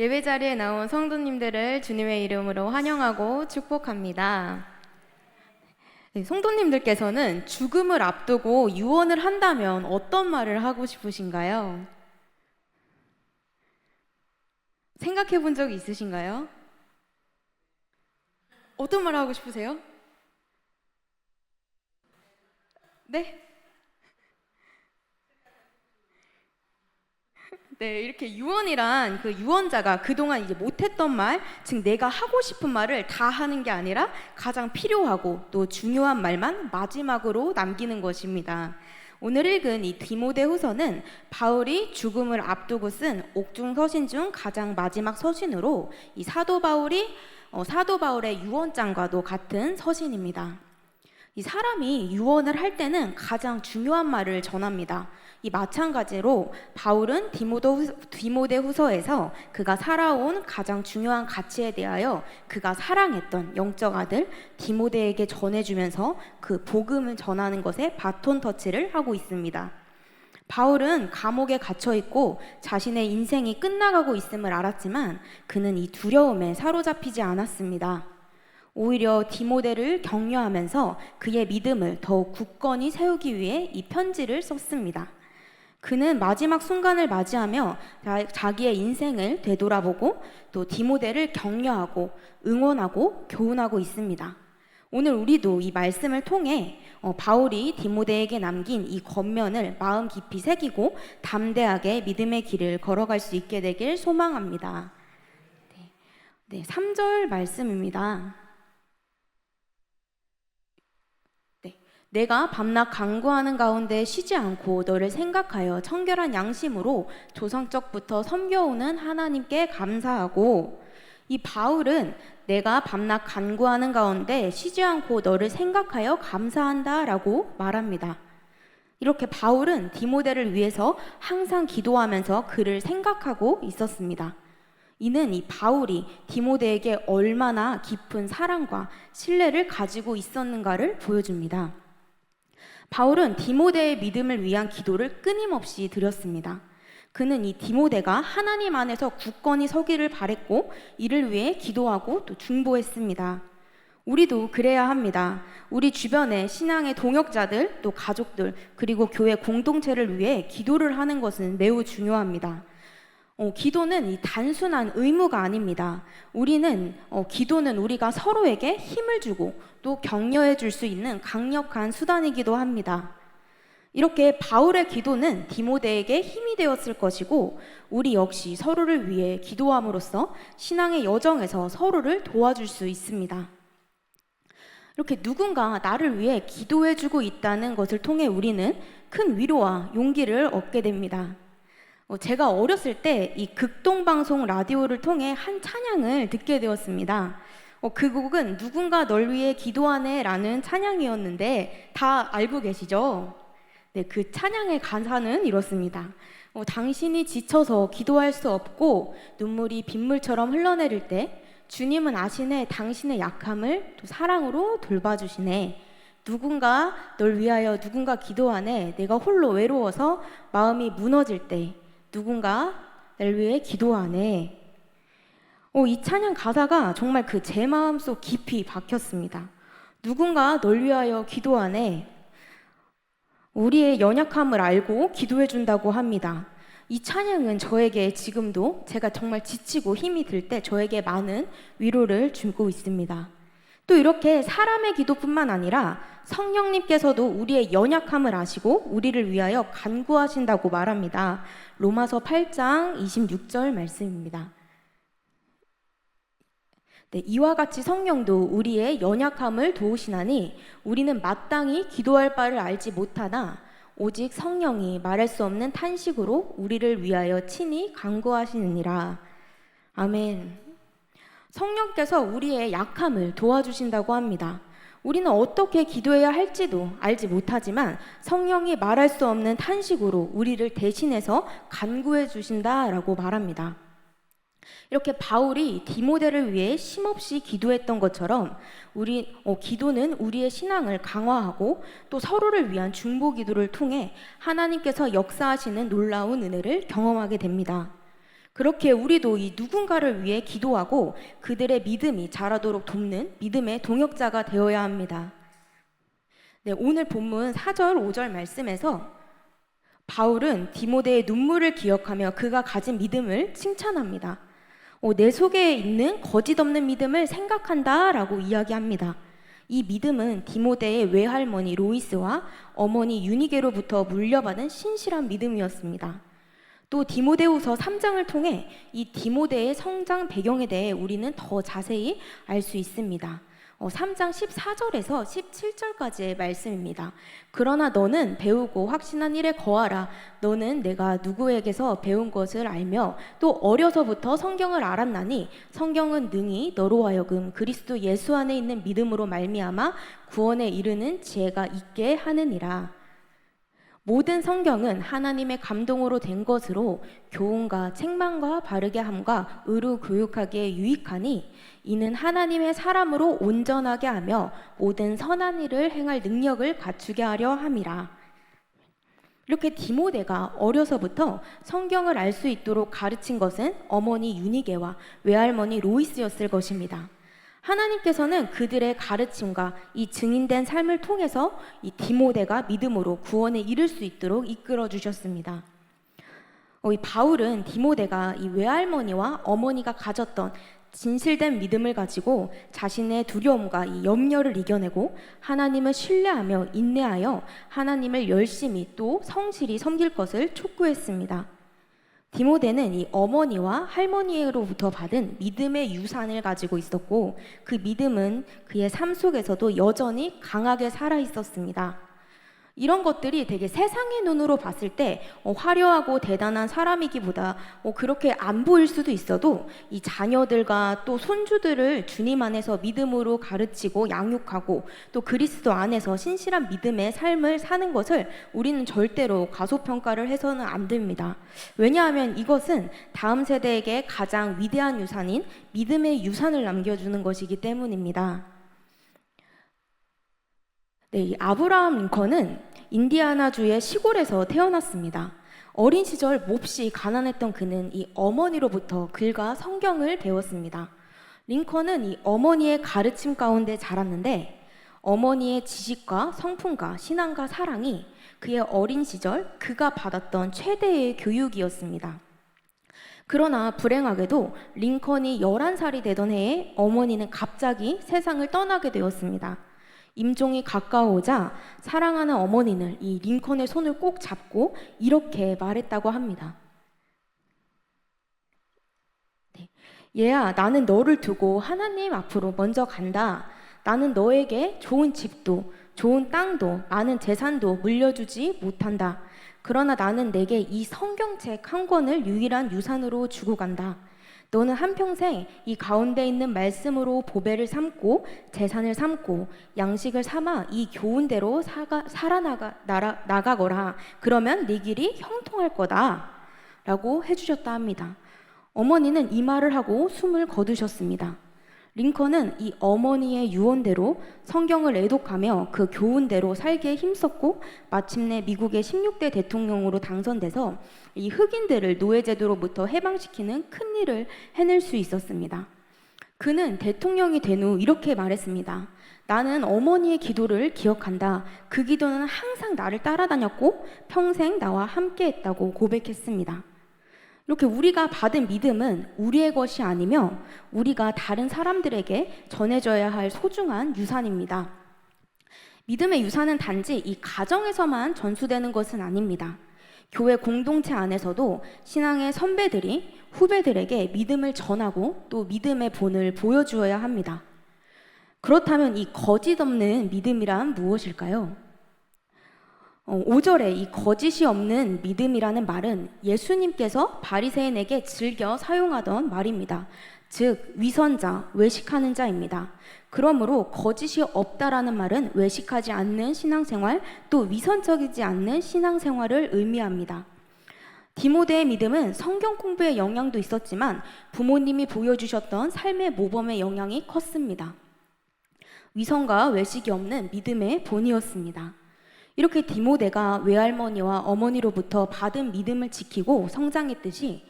예배 자리에 나온 성도님들을 주님의 이름으로 환영하고 축복합니다. 성도님들께서는 죽음을 앞두고 유언을 한다면 어떤 말을 하고 싶으신가요? 생각해 본 적이 있으신가요? 어떤 말 하고 싶으세요? 네? 네, 이렇게 유언이란 그 유언자가 그동안 이제 못했던 말, 즉 내가 하고 싶은 말을 다 하는 게 아니라 가장 필요하고 또 중요한 말만 마지막으로 남기는 것입니다. 오늘 읽은 이 디모데후서는 바울이 죽음을 앞두고 쓴 옥중 서신 중 가장 마지막 서신으로 이 사도 바울의 유언장과도 같은 서신입니다. 이 사람이 유언을 할 때는 가장 중요한 말을 전합니다. 이 마찬가지로 바울은 디모데후서에서 그가 살아온 가장 중요한 가치에 대하여 그가 사랑했던 영적 아들 디모데에게 전해주면서 그 복음을 전하는 것에 바톤 터치를 하고 있습니다. 바울은 감옥에 갇혀 있고 자신의 인생이 끝나가고 있음을 알았지만 그는 이 두려움에 사로잡히지 않았습니다. 오히려 디모데를 격려하면서 그의 믿음을 더욱 굳건히 세우기 위해 이 편지를 썼습니다. 그는 마지막 순간을 맞이하며 자기의 인생을 되돌아보고 또 디모데를 격려하고 응원하고 교훈하고 있습니다. 오늘 우리도 이 말씀을 통해 바울이 디모데에게 남긴 이 권면을 마음 깊이 새기고 담대하게 믿음의 길을 걸어갈 수 있게 되길 소망합니다. 네, 3절 말씀입니다. 내가 밤낮 간구하는 가운데 쉬지 않고 너를 생각하여 청결한 양심으로 조상적부터 섬겨오는 하나님께 감사하고, 이 바울은 내가 밤낮 간구하는 가운데 쉬지 않고 너를 생각하여 감사한다 라고 말합니다. 이렇게 바울은 디모데를 위해서 항상 기도하면서 그를 생각하고 있었습니다. 이는 이 바울이 디모데에게 얼마나 깊은 사랑과 신뢰를 가지고 있었는가를 보여줍니다. 바울은 디모데의 믿음을 위한 기도를 끊임없이 드렸습니다. 그는 이 디모데가 하나님 안에서 굳건히 서기를 바랬고 이를 위해 기도하고 또 중보했습니다. 우리도 그래야 합니다. 우리 주변의 신앙의 동역자들, 또 가족들, 그리고 교회 공동체를 위해 기도를 하는 것은 매우 중요합니다. 기도는 이 단순한 의무가 아닙니다. 기도는 우리가 서로에게 힘을 주고 또 격려해 줄 수 있는 강력한 수단이기도 합니다. 이렇게 바울의 기도는 디모데에게 힘이 되었을 것이고 우리 역시 서로를 위해 기도함으로써 신앙의 여정에서 서로를 도와줄 수 있습니다. 이렇게 누군가 나를 위해 기도해 주고 있다는 것을 통해 우리는 큰 위로와 용기를 얻게 됩니다. 제가 어렸을 때 이 극동방송 라디오를 통해 한 찬양을 듣게 되었습니다. 그 곡은 누군가 널 위해 기도하네 라는 찬양이었는데 다 알고 계시죠? 네, 그 찬양의 가사는 이렇습니다. 당신이 지쳐서 기도할 수 없고 눈물이 빗물처럼 흘러내릴 때 주님은 아시네 당신의 약함을 또 사랑으로 돌봐주시네. 누군가 널 위하여 누군가 기도하네. 내가 홀로 외로워서 마음이 무너질 때 누군가 날 위해 기도하네. 이 찬양 가사가 정말 제 마음속 깊이 박혔습니다. 누군가 널 위하여 기도하네. 우리의 연약함을 알고 기도해 준다고 합니다. 이 찬양은 저에게 지금도 제가 정말 지치고 힘이 들 때 저에게 많은 위로를 주고 있습니다. 또 이렇게 사람의 기도뿐만 아니라 성령님께서도 우리의 연약함을 아시고 우리를 위하여 간구하신다고 말합니다. 로마서 8장 26절 말씀입니다. 네, 이와 같이 성령도 우리의 연약함을 도우시나니 우리는 마땅히 기도할 바를 알지 못하나 오직 성령이 말할 수 없는 탄식으로 우리를 위하여 친히 간구하시느니라. 아멘. 성령께서 우리의 약함을 도와주신다고 합니다. 우리는 어떻게 기도해야 할지도 알지 못하지만 성령이 말할 수 없는 탄식으로 우리를 대신해서 간구해 주신다라고 말합니다. 이렇게 바울이 디모데를 위해 쉼없이 기도했던 것처럼 기도는 우리의 신앙을 강화하고 또 서로를 위한 중보 기도를 통해 하나님께서 역사하시는 놀라운 은혜를 경험하게 됩니다. 그렇게 우리도 이 누군가를 위해 기도하고 그들의 믿음이 자라도록 돕는 믿음의 동역자가 되어야 합니다. 네, 오늘 본문 4절, 5절 말씀에서 바울은 디모데의 눈물을 기억하며 그가 가진 믿음을 칭찬합니다. 내 속에 있는 거짓 없는 믿음을 생각한다 라고 이야기합니다. 이 믿음은 디모데의 외할머니 로이스와 어머니 유니게로부터 물려받은 신실한 믿음이었습니다. 또 디모데후서 3장을 통해 이 디모데의 성장 배경에 대해 우리는 더 자세히 알 수 있습니다. 3장 14절에서 17절까지의 말씀입니다. 그러나 너는 배우고 확신한 일에 거하라. 너는 내가 누구에게서 배운 것을 알며 또 어려서부터 성경을 알았나니 성경은 능히 너로 하여금 그리스도 예수 안에 있는 믿음으로 말미암아 구원에 이르는 지혜가 있게 하느니라. 모든 성경은 하나님의 감동으로 된 것으로 교훈과 책망과 바르게 함과 의로 교육하기에 유익하니 이는 하나님의 사람으로 온전하게 하며 모든 선한 일을 행할 능력을 갖추게 하려 함이라. 이렇게 디모데가 어려서부터 성경을 알 수 있도록 가르친 것은 어머니 유니게와 외할머니 로이스였을 것입니다. 하나님께서는 그들의 가르침과 이 증인된 삶을 통해서 이 디모데가 믿음으로 구원에 이를 수 있도록 이끌어 주셨습니다. 이 바울은 디모데가 이 외할머니와 어머니가 가졌던 진실된 믿음을 가지고 자신의 두려움과 이 염려를 이겨내고 하나님을 신뢰하며 인내하여 하나님을 열심히 또 성실히 섬길 것을 촉구했습니다. 디모데는 이 어머니와 할머니로부터 받은 믿음의 유산을 가지고 있었고 그 믿음은 그의 삶 속에서도 여전히 강하게 살아 있었습니다. 이런 것들이 되게 세상의 눈으로 봤을 때 화려하고 대단한 사람이기보다 그렇게 안 보일 수도 있어도 이 자녀들과 또 손주들을 주님 안에서 믿음으로 가르치고 양육하고 또 그리스도 안에서 신실한 믿음의 삶을 사는 것을 우리는 절대로 과소평가를 해서는 안 됩니다. 왜냐하면 이것은 다음 세대에게 가장 위대한 유산인 믿음의 유산을 남겨주는 것이기 때문입니다. 네, 이 아브라함 링컨은 인디아나주의 시골에서 태어났습니다. 어린 시절 몹시 가난했던 그는 이 어머니로부터 글과 성경을 배웠습니다. 링컨은 이 어머니의 가르침 가운데 자랐는데 어머니의 지식과 성품과 신앙과 사랑이 그의 어린 시절 그가 받았던 최대의 교육이었습니다. 그러나 불행하게도 링컨이 11살이 되던 해에 어머니는 갑자기 세상을 떠나게 되었습니다. 임종이 가까워오자 사랑하는 어머니는 이 링컨의 손을 꼭 잡고 이렇게 말했다고 합니다. 네. 얘야, 나는 너를 두고 하나님 앞으로 먼저 간다. 나는 너에게 좋은 집도 좋은 땅도 많은 재산도 물려주지 못한다. 그러나 나는 내게 이 성경책 한 권을 유일한 유산으로 주고 간다. 너는 한평생 이 가운데 있는 말씀으로 보배를 삼고 재산을 삼고 양식을 삼아 이 교훈대로 나가거라. 그러면 네 길이 형통할 거다 라고 해주셨다 합니다. 어머니는 이 말을 하고 숨을 거두셨습니다. 링컨은 이 어머니의 유언대로 성경을 애독하며 그 교훈대로 살기에 힘썼고 마침내 미국의 16대 대통령으로 당선돼서 이 흑인들을 노예제도로부터 해방시키는 큰 일을 해낼 수 있었습니다. 그는 대통령이 된 후 이렇게 말했습니다. 나는 어머니의 기도를 기억한다. 그 기도는 항상 나를 따라다녔고 평생 나와 함께했다고 고백했습니다. 이렇게 우리가 받은 믿음은 우리의 것이 아니며 우리가 다른 사람들에게 전해져야 할 소중한 유산입니다. 믿음의 유산은 단지 이 가정에서만 전수되는 것은 아닙니다. 교회 공동체 안에서도 신앙의 선배들이 후배들에게 믿음을 전하고 또 믿음의 본을 보여주어야 합니다. 그렇다면 이 거짓 없는 믿음이란 무엇일까요? 5절에 이 거짓이 없는 믿음이라는 말은 예수님께서 바리새인에게 즐겨 사용하던 말입니다. 즉 위선자, 외식하는 자입니다. 그러므로 거짓이 없다라는 말은 외식하지 않는 신앙생활, 또 위선적이지 않는 신앙생활을 의미합니다. 디모데의 믿음은 성경 공부의 영향도 있었지만 부모님이 보여주셨던 삶의 모범의 영향이 컸습니다. 위선과 외식이 없는 믿음의 본이었습니다. 이렇게 디모데가 외할머니와 어머니로부터 받은 믿음을 지키고 성장했듯이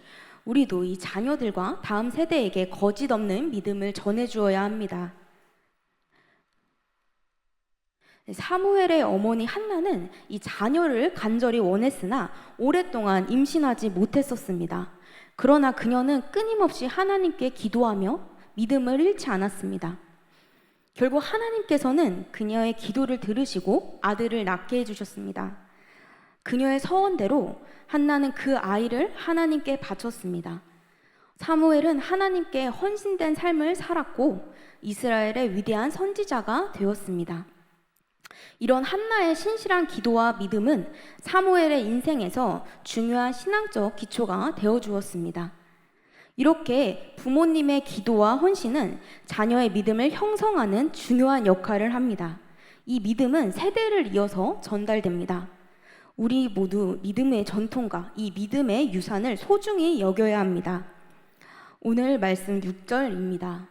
우리도 이 자녀들과 다음 세대에게 거짓 없는 믿음을 전해주어야 합니다. 사무엘의 어머니 한나는 이 자녀를 간절히 원했으나 오랫동안 임신하지 못했었습니다. 그러나 그녀는 끊임없이 하나님께 기도하며 믿음을 잃지 않았습니다. 결국 하나님께서는 그녀의 기도를 들으시고 아들을 낳게 해주셨습니다. 그녀의 서원대로 한나는 그 아이를 하나님께 바쳤습니다. 사무엘은 하나님께 헌신된 삶을 살았고 이스라엘의 위대한 선지자가 되었습니다. 이런 한나의 신실한 기도와 믿음은 사무엘의 인생에서 중요한 신앙적 기초가 되어 주었습니다. 이렇게 부모님의 기도와 헌신은 자녀의 믿음을 형성하는 중요한 역할을 합니다. 이 믿음은 세대를 이어서 전달됩니다. 우리 모두 믿음의 전통과 이 믿음의 유산을 소중히 여겨야 합니다. 오늘 말씀 6절입니다.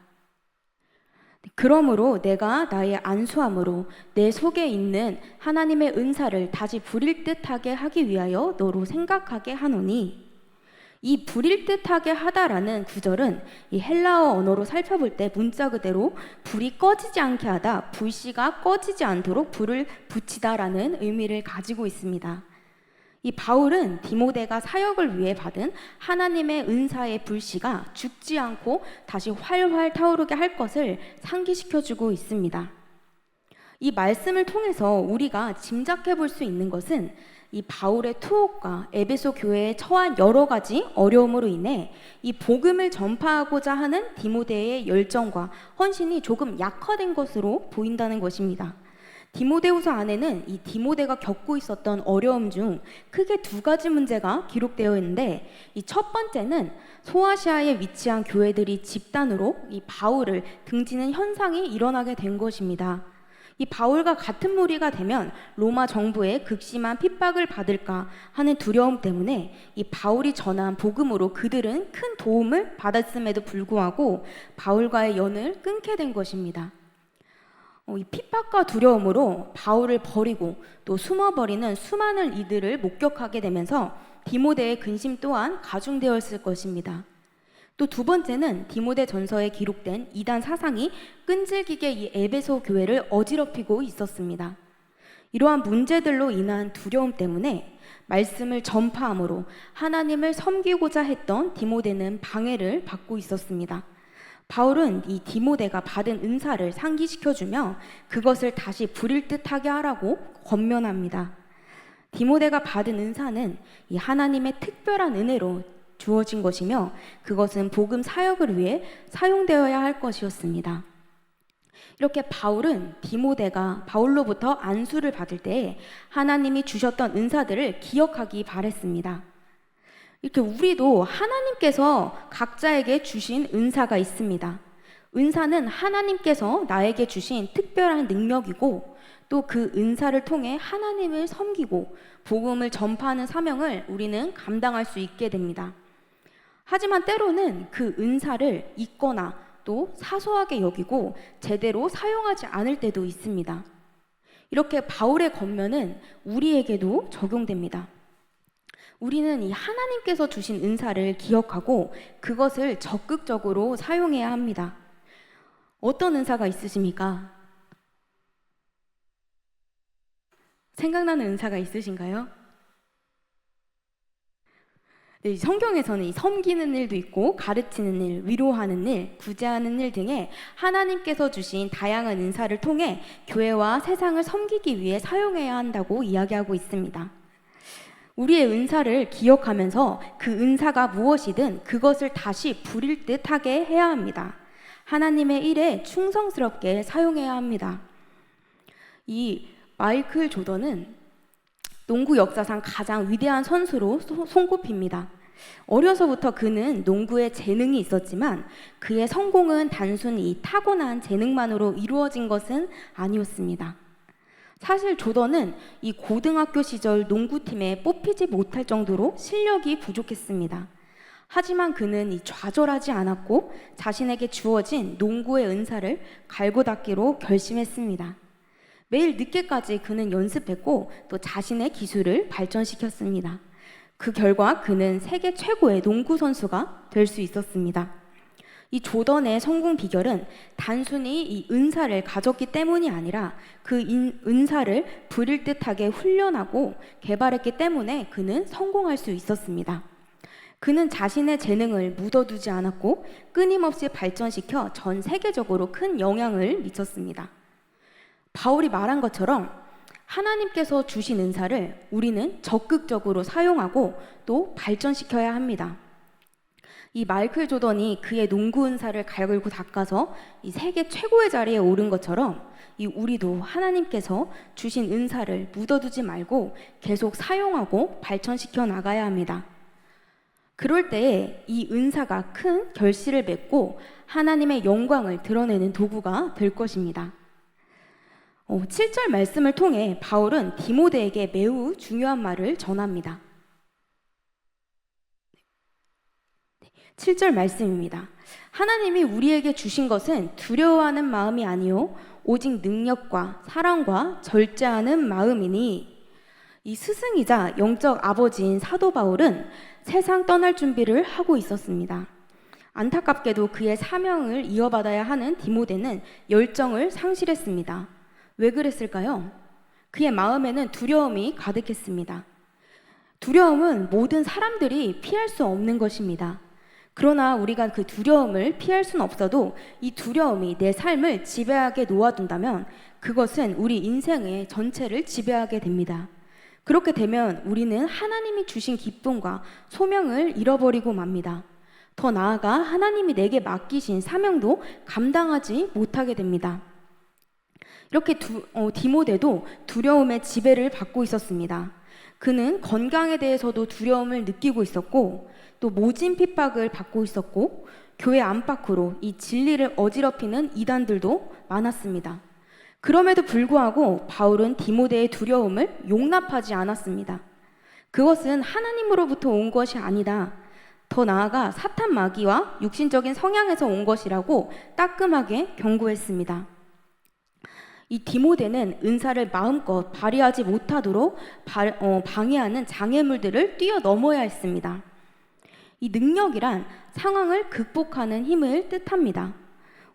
그러므로 내가 나의 안수함으로 내 속에 있는 하나님의 은사를 다시 부릴 듯하게 하기 위하여 너로 생각하게 하노니, 이 부릴 듯하게 하다라는 구절은 이 헬라어 언어로 살펴볼 때 문자 그대로 불이 꺼지지 않게 하다, 불씨가 꺼지지 않도록 불을 붙이다라는 의미를 가지고 있습니다. 이 바울은 디모데가 사역을 위해 받은 하나님의 은사의 불씨가 죽지 않고 다시 활활 타오르게 할 것을 상기시켜주고 있습니다. 이 말씀을 통해서 우리가 짐작해 볼 수 있는 것은 이 바울의 투옥과 에베소 교회에 처한 여러 가지 어려움으로 인해 이 복음을 전파하고자 하는 디모데의 열정과 헌신이 조금 약화된 것으로 보인다는 것입니다. 디모데후서 안에는 이 디모데가 겪고 있었던 어려움 중 크게 두 가지 문제가 기록되어 있는데, 이 첫 번째는 소아시아에 위치한 교회들이 집단으로 이 바울을 등지는 현상이 일어나게 된 것입니다. 이 바울과 같은 무리가 되면 로마 정부의 극심한 핍박을 받을까 하는 두려움 때문에 이 바울이 전한 복음으로 그들은 큰 도움을 받았음에도 불구하고 바울과의 연을 끊게 된 것입니다. 이 핍박과 두려움으로 바울을 버리고 또 숨어버리는 수많은 이들을 목격하게 되면서 디모데의 근심 또한 가중되었을 것입니다. 또 두 번째는 디모데 전서에 기록된 이단 사상이 끈질기게 이 에베소 교회를 어지럽히고 있었습니다. 이러한 문제들로 인한 두려움 때문에 말씀을 전파함으로 하나님을 섬기고자 했던 디모데는 방해를 받고 있었습니다. 바울은 이 디모데가 받은 은사를 상기시켜주며 그것을 다시 부릴 듯하게 하라고 권면합니다. 디모데가 받은 은사는 이 하나님의 특별한 은혜로 주어진 것이며 그것은 복음 사역을 위해 사용되어야 할 것이었습니다. 이렇게 바울은 디모데가 바울로부터 안수를 받을 때 하나님이 주셨던 은사들을 기억하기 바랬습니다. 이렇게 우리도 하나님께서 각자에게 주신 은사가 있습니다. 은사는 하나님께서 나에게 주신 특별한 능력이고 또 그 은사를 통해 하나님을 섬기고 복음을 전파하는 사명을 우리는 감당할 수 있게 됩니다. 하지만 때로는 그 은사를 잊거나 또 사소하게 여기고 제대로 사용하지 않을 때도 있습니다. 이렇게 바울의 권면은 우리에게도 적용됩니다. 우리는 이 하나님께서 주신 은사를 기억하고 그것을 적극적으로 사용해야 합니다. 어떤 은사가 있으십니까? 생각나는 은사가 있으신가요? 네, 성경에서는 이 섬기는 일도 있고 가르치는 일, 위로하는 일, 구제하는 일 등의 하나님께서 주신 다양한 은사를 통해 교회와 세상을 섬기기 위해 사용해야 한다고 이야기하고 있습니다. 우리의 은사를 기억하면서 그 은사가 무엇이든 그것을 다시 부릴 듯하게 해야 합니다. 하나님의 일에 충성스럽게 사용해야 합니다. 이 마이클 조던은 농구 역사상 가장 위대한 선수로 손꼽힙니다. 어려서부터 그는 농구에 재능이 있었지만 그의 성공은 단순히 타고난 재능만으로 이루어진 것은 아니었습니다. 사실 조던은 이 고등학교 시절 농구팀에 뽑히지 못할 정도로 실력이 부족했습니다. 하지만 그는 이 좌절하지 않았고 자신에게 주어진 농구의 은사를 갈고 닦기로 결심했습니다. 매일 늦게까지 그는 연습했고 또 자신의 기술을 발전시켰습니다. 그 결과 그는 세계 최고의 농구 선수가 될 수 있었습니다. 이 조던의 성공 비결은 단순히 이 은사를 가졌기 때문이 아니라 그 은사를 부릴 듯하게 훈련하고 개발했기 때문에 그는 성공할 수 있었습니다. 그는 자신의 재능을 묻어두지 않았고 끊임없이 발전시켜 전 세계적으로 큰 영향을 미쳤습니다. 바울이 말한 것처럼 하나님께서 주신 은사를 우리는 적극적으로 사용하고 또 발전시켜야 합니다. 이 마이클 조던이 그의 농구 은사를 갈고 닦아서 이 세계 최고의 자리에 오른 것처럼 이 우리도 하나님께서 주신 은사를 묻어두지 말고 계속 사용하고 발전시켜 나가야 합니다. 그럴 때에 이 은사가 큰 결실을 맺고 하나님의 영광을 드러내는 도구가 될 것입니다. 7절 말씀을 통해 바울은 디모데에게 매우 중요한 말을 전합니다. 7절 말씀입니다. 하나님이 우리에게 주신 것은 두려워하는 마음이 아니요 오직 능력과 사랑과 절제하는 마음이니. 이 스승이자 영적 아버지인 사도 바울은 세상 떠날 준비를 하고 있었습니다. 안타깝게도 그의 사명을 이어받아야 하는 디모데는 열정을 상실했습니다. 왜 그랬을까요? 그의 마음에는 두려움이 가득했습니다. 두려움은 모든 사람들이 피할 수 없는 것입니다. 그러나 우리가 그 두려움을 피할 수는 없어도 이 두려움이 내 삶을 지배하게 놓아둔다면 그것은 우리 인생의 전체를 지배하게 됩니다. 그렇게 되면 우리는 하나님이 주신 기쁨과 소명을 잃어버리고 맙니다. 더 나아가 하나님이 내게 맡기신 사명도 감당하지 못하게 됩니다. 이렇게 디모데도 두려움의 지배를 받고 있었습니다. 그는 건강에 대해서도 두려움을 느끼고 있었고 또 모진 핍박을 받고 있었고 교회 안팎으로 이 진리를 어지럽히는 이단들도 많았습니다. 그럼에도 불구하고 바울은 디모데의 두려움을 용납하지 않았습니다. 그것은 하나님으로부터 온 것이 아니다. 더 나아가 사탄 마귀와 육신적인 성향에서 온 것이라고 따끔하게 경고했습니다. 이 디모데는 은사를 마음껏 발휘하지 못하도록 방해하는 장애물들을 뛰어넘어야 했습니다. 이 능력이란 상황을 극복하는 힘을 뜻합니다.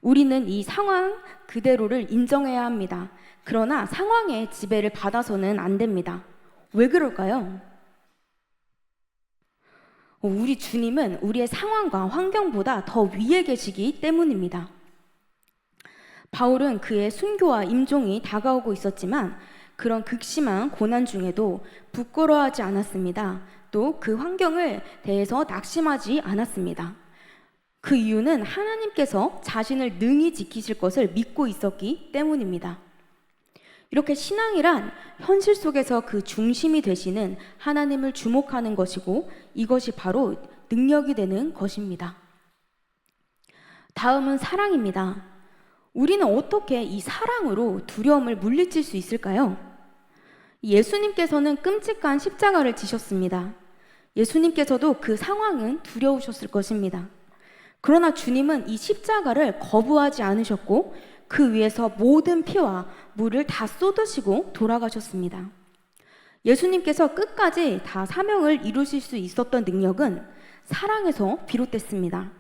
우리는 이 상황 그대로를 인정해야 합니다. 그러나 상황의 지배를 받아서는 안 됩니다. 왜 그럴까요? 우리 주님은 우리의 상황과 환경보다 더 위에 계시기 때문입니다. 바울은 그의 순교와 임종이 다가오고 있었지만 그런 극심한 고난 중에도 부끄러워하지 않았습니다. 또 그 환경을 대해서 낙심하지 않았습니다. 그 이유는 하나님께서 자신을 능히 지키실 것을 믿고 있었기 때문입니다. 이렇게 신앙이란 현실 속에서 그 중심이 되시는 하나님을 주목하는 것이고 이것이 바로 능력이 되는 것입니다. 다음은 사랑입니다. 우리는 어떻게 이 사랑으로 두려움을 물리칠 수 있을까요? 예수님께서는 끔찍한 십자가를 지셨습니다. 예수님께서도 그 상황은 두려우셨을 것입니다. 그러나 주님은 이 십자가를 거부하지 않으셨고 그 위에서 모든 피와 물을 다 쏟으시고 돌아가셨습니다. 예수님께서 끝까지 다 사명을 이루실 수 있었던 능력은 사랑에서 비롯됐습니다.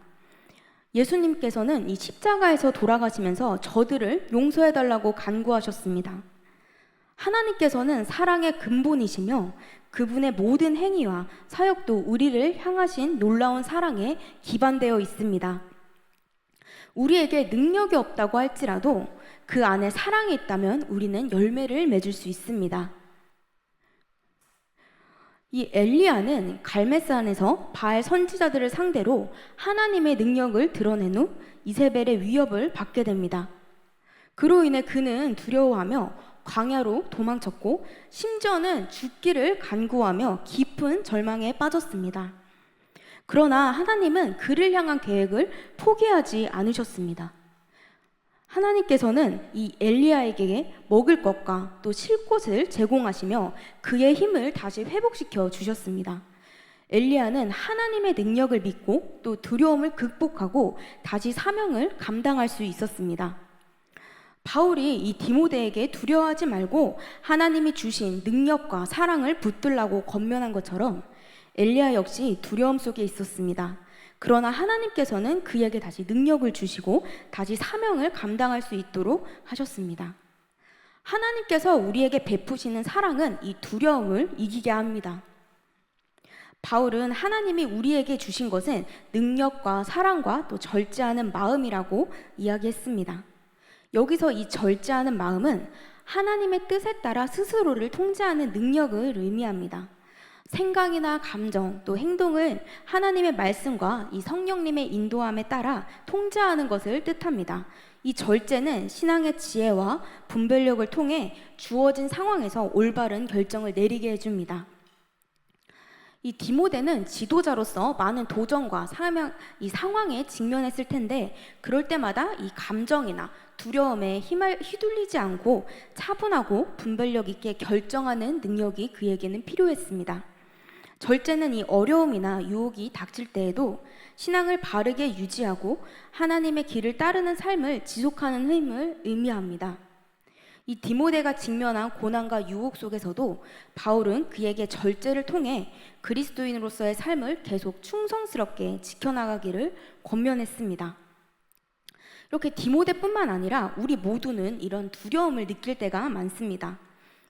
예수님께서는 이 십자가에서 돌아가시면서 저들을 용서해달라고 간구하셨습니다. 하나님께서는 사랑의 근본이시며 그분의 모든 행위와 사역도 우리를 향하신 놀라운 사랑에 기반되어 있습니다. 우리에게 능력이 없다고 할지라도 그 안에 사랑이 있다면 우리는 열매를 맺을 수 있습니다. 이 엘리야는 갈멜산에서 바알 선지자들을 상대로 하나님의 능력을 드러낸 후 이세벨의 위협을 받게 됩니다. 그로 인해 그는 두려워하며 광야로 도망쳤고 심지어는 죽기를 간구하며 깊은 절망에 빠졌습니다. 그러나 하나님은 그를 향한 계획을 포기하지 않으셨습니다. 하나님께서는 이 엘리야에게 먹을 것과 또 쉴 곳을 제공하시며 그의 힘을 다시 회복시켜 주셨습니다. 엘리야는 하나님의 능력을 믿고 또 두려움을 극복하고 다시 사명을 감당할 수 있었습니다. 바울이 이 디모데에게 두려워하지 말고 하나님이 주신 능력과 사랑을 붙들라고 권면한 것처럼 엘리야 역시 두려움 속에 있었습니다. 그러나 하나님께서는 그에게 다시 능력을 주시고 다시 사명을 감당할 수 있도록 하셨습니다. 하나님께서 우리에게 베푸시는 사랑은 이 두려움을 이기게 합니다. 바울은 하나님이 우리에게 주신 것은 능력과 사랑과 또 절제하는 마음이라고 이야기했습니다. 여기서 이 절제하는 마음은 하나님의 뜻에 따라 스스로를 통제하는 능력을 의미합니다. 생각이나 감정 또 행동을 하나님의 말씀과 이 성령님의 인도함에 따라 통제하는 것을 뜻합니다. 이 절제는 신앙의 지혜와 분별력을 통해 주어진 상황에서 올바른 결정을 내리게 해줍니다. 이 디모데는 지도자로서 많은 도전과 이 상황에 직면했을 텐데 그럴 때마다 이 감정이나 두려움에 휘둘리지 않고 차분하고 분별력 있게 결정하는 능력이 그에게는 필요했습니다. 절제는 이 어려움이나 유혹이 닥칠 때에도 신앙을 바르게 유지하고 하나님의 길을 따르는 삶을 지속하는 힘을 의미합니다. 이 디모데가 직면한 고난과 유혹 속에서도 바울은 그에게 절제를 통해 그리스도인으로서의 삶을 계속 충성스럽게 지켜나가기를 권면했습니다. 이렇게 디모데뿐만 아니라 우리 모두는 이런 두려움을 느낄 때가 많습니다.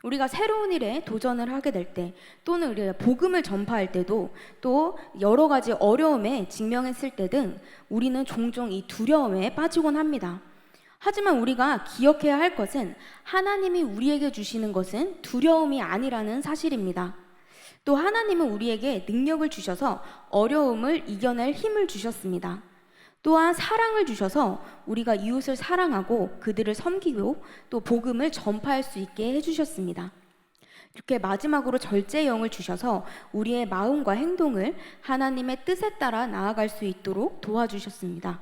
우리가 새로운 일에 도전을 하게 될 때 또는 우리가 복음을 전파할 때도 또 여러 가지 어려움에 직면했을 때 등 우리는 종종 이 두려움에 빠지곤 합니다. 하지만 우리가 기억해야 할 것은 하나님이 우리에게 주시는 것은 두려움이 아니라는 사실입니다. 또 하나님은 우리에게 능력을 주셔서 어려움을 이겨낼 힘을 주셨습니다. 또한 사랑을 주셔서 우리가 이웃을 사랑하고 그들을 섬기고 또 복음을 전파할 수 있게 해주셨습니다. 이렇게 마지막으로 절제의 영을 주셔서 우리의 마음과 행동을 하나님의 뜻에 따라 나아갈 수 있도록 도와주셨습니다.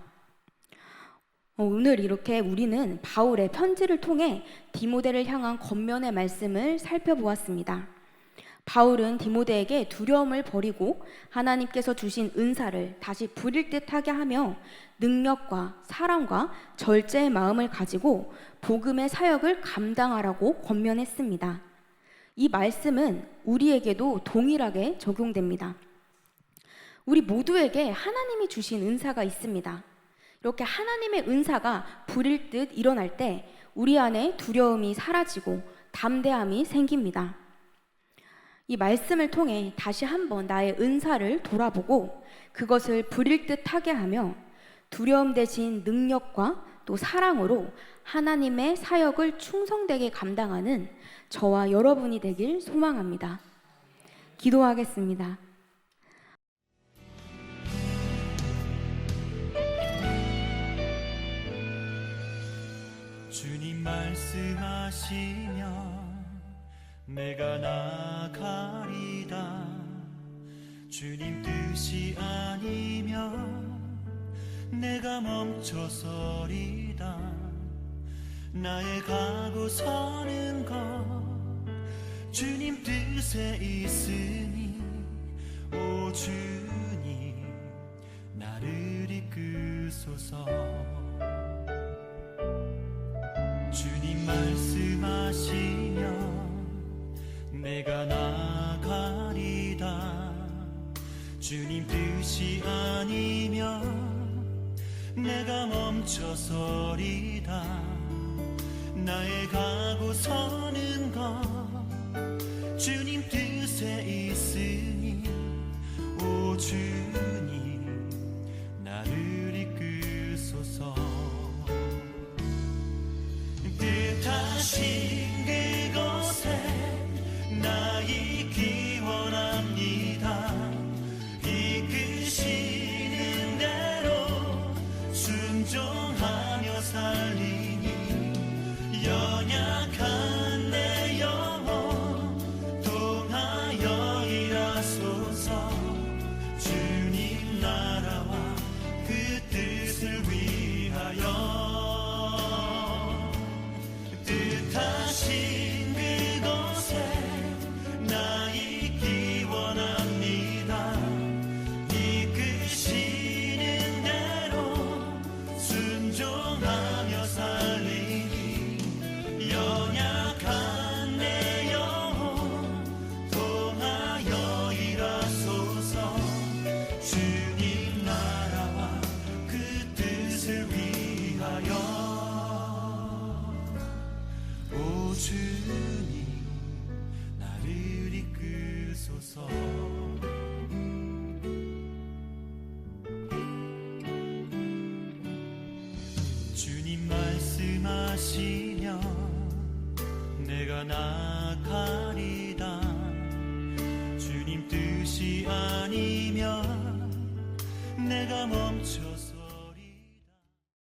오늘 이렇게 우리는 바울의 편지를 통해 디모데를 향한 권면의 말씀을 살펴보았습니다. 바울은 디모데에게 두려움을 버리고 하나님께서 주신 은사를 다시 부릴 듯하게 하며 능력과 사랑과 절제의 마음을 가지고 복음의 사역을 감당하라고 권면했습니다. 이 말씀은 우리에게도 동일하게 적용됩니다. 우리 모두에게 하나님이 주신 은사가 있습니다. 이렇게 하나님의 은사가 부릴 듯 일어날 때 우리 안에 두려움이 사라지고 담대함이 생깁니다. 이 말씀을 통해 다시 한번 나의 은사를 돌아보고 그것을 부릴 듯 하게 하며 두려움 대신 능력과 또 사랑으로 하나님의 사역을 충성되게 감당하는 저와 여러분이 되길 소망합니다. 기도하겠습니다. 주님 말씀하시면 내가 나가리다. 주님 뜻이 아니면 내가 멈춰서리다. 나의 가고 서는 것 주님 뜻에 있으니 오 주님 나를 이끄소서. 주님 말씀하시면 내가 나가리다. 주님 뜻이 아니면 내가 멈춰서리다. 나의 가고 서는 것 주님 뜻에 있으니 오 주님 나를 이끄소서. 뜻하신 그곳에 나 있기 원합니다. 이끄시는 대로 순종하며 살리니 연약한 내 영혼 통하여 일하소서. 주님 나가리